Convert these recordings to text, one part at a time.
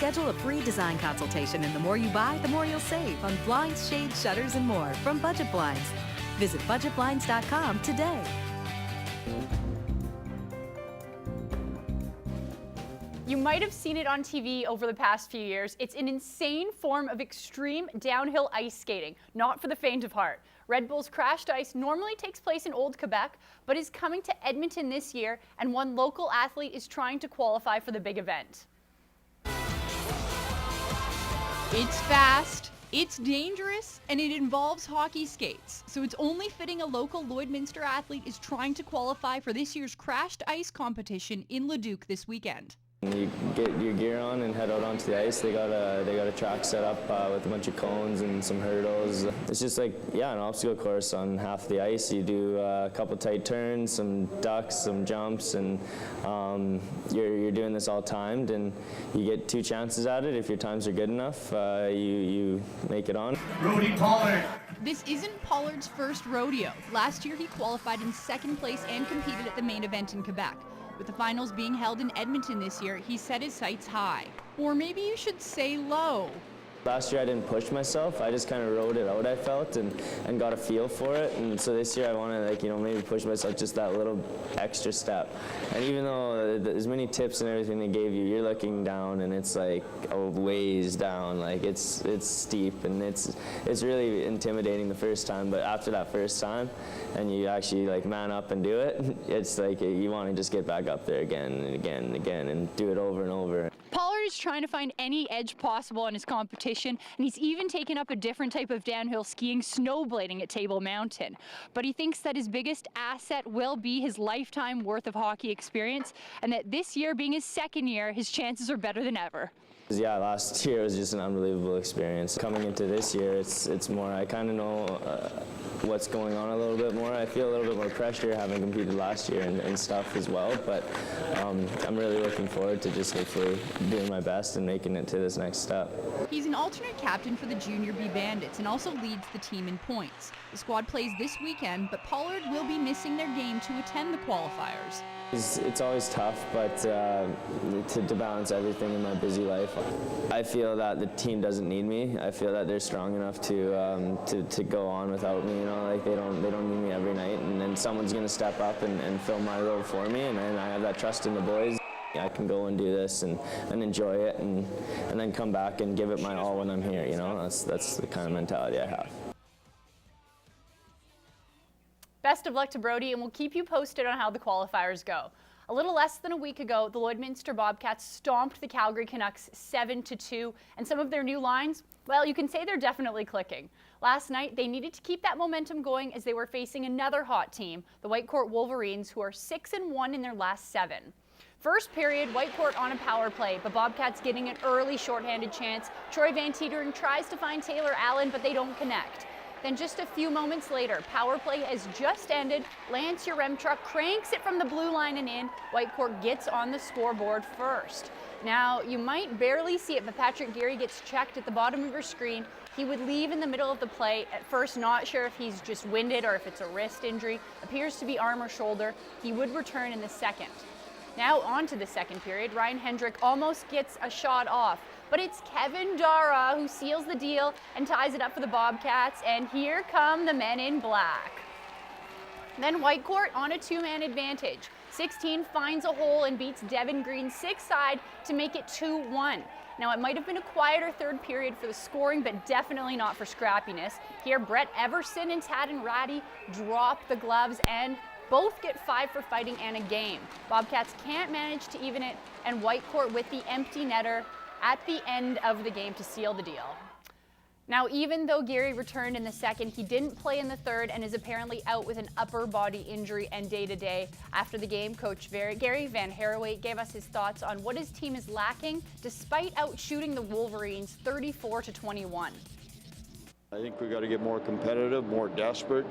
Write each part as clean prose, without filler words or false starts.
Schedule a free design consultation, and the more you buy, the more you'll save on blinds, shades, shutters, and more from Budget Blinds. Visit budgetblinds.com today. You might have seen it on TV over the past few years. It's an insane form of extreme downhill ice skating, not for the faint of heart. Red Bull's Crashed Ice normally takes place in Old Quebec, but is coming to Edmonton this year, and one local athlete is trying to qualify for the big event. It's fast, it's dangerous, and it involves hockey skates. So it's only fitting a local Lloydminster athlete is trying to qualify for this year's Crashed Ice competition in Leduc this weekend. You get your gear on and head out onto the ice. They got a track set up with a bunch of cones and some hurdles. It's just like, yeah, an obstacle course on half the ice. You do a couple tight turns, some ducks, some jumps, and you're doing this all timed, and you get 2 chances at it. If your times are good enough, you make it on. Rudy Pollard. This isn't Pollard's first rodeo. Last year he qualified in 2nd place and competed at the main event in Quebec. With the finals being held in Edmonton this year, he set his sights high. Or maybe you should say low. Last year I didn't push myself. I just kind of rode it out, I felt, and got a feel for it. And so this year I want to, maybe push myself just that little extra step. And even though as many tips and everything they gave you, you're looking down and it's like a ways down. Like it's steep and it's really intimidating the first time. But after that first time, and you actually man up and do it, it's like you want to just get back up there again and again and again and do it over and over. Pollard is trying to find any edge possible in his competition, and he's even taken up a different type of downhill skiing, snowblading at Table Mountain. But he thinks that his biggest asset will be his lifetime worth of hockey experience, and that this year being his 2nd year, his chances are better than ever. Yeah, last year was just an unbelievable experience. Coming into this year, it's more, I kind of know what's going on a little bit more. I feel a little bit more pressure having competed last year and stuff as well, but I'm really looking forward to just hopefully doing my best and making it to this next step. He's an alternate captain for the Junior B Bandits and also leads the team in points. The squad plays this weekend, but Pollard will be missing their game to attend the qualifiers. It's always tough, but to balance everything in my busy life, I feel that the team doesn't need me. I feel that they're strong enough to go on without me. They don't need me every night, and then someone's going to step up and fill my role for me, and I have that trust in the boys. I can go and do this and enjoy it, and then come back and give it my all when I'm here. That's the kind of mentality I have. Best of luck to Brody, and we'll keep you posted on how the qualifiers go. A little less than a week ago, the Lloydminster Bobcats stomped the Calgary Canucks 7-2, and some of their new lines, well, you can say they're definitely clicking. Last night, they needed to keep that momentum going as they were facing another hot team, the Whitecourt Wolverines, who are 6-1 in their last 7. First period, Whitecourt on a power play, but Bobcats getting an early shorthanded chance. Troy Van Teetering tries to find Taylor Allen, but they don't connect. Then just a few moments later, power play has just ended. Lance Yaremchuk cranks it from the blue line and in. Whitecourt gets on the scoreboard first. Now, you might barely see it, but Patrick Geary gets checked at the bottom of your screen. He would leave in the middle of the play. At first, not sure if he's just winded or if it's a wrist injury. Appears to be arm or shoulder. He would return in the second. Now on to the second period. Ryan Hendrick almost gets a shot off, but it's Kevin Dara who seals the deal and ties it up for the Bobcats, and here come the men in black. Then Whitecourt on a 2-man advantage. 16 finds a hole and beats Devin Green's 6th side to make it 2-1. Now, it might have been a quieter third period for the scoring, but definitely not for scrappiness. Here, Brett Everson and Tadden Ratty drop the gloves, and both get 5 for fighting and a game. Bobcats can't manage to even it, and Whitecourt with the empty netter at the end of the game to seal the deal. Now, even though Geary returned in the second, he didn't play in the third and is apparently out with an upper body injury and day-to-day. After the game, Coach Gary Van Herrewaite gave us his thoughts on what his team is lacking despite outshooting the Wolverines 34-21. I think we've got to get more competitive, more desperate,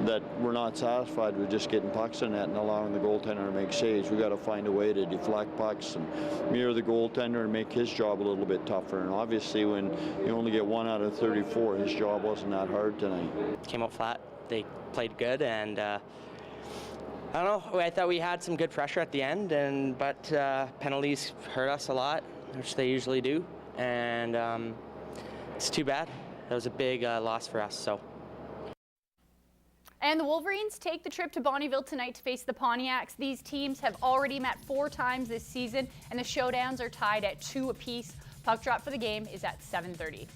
that we're not satisfied with just getting pucks in net and allowing the goaltender to make saves. We've got to find a way to deflect pucks and mirror the goaltender and make his job a little bit tougher. And obviously when you only get 1 out of 34, his job wasn't that hard tonight. Came out flat. They played good, and I don't know, I thought we had some good pressure at the end, but penalties hurt us a lot. which they usually do, and it's too bad. That was a big loss for us. So. And the Wolverines take the trip to Bonnyville tonight to face the Pontiacs. These teams have already met 4 times this season, and the showdowns are tied at 2 apiece. Puck drop for the game is at 7:30.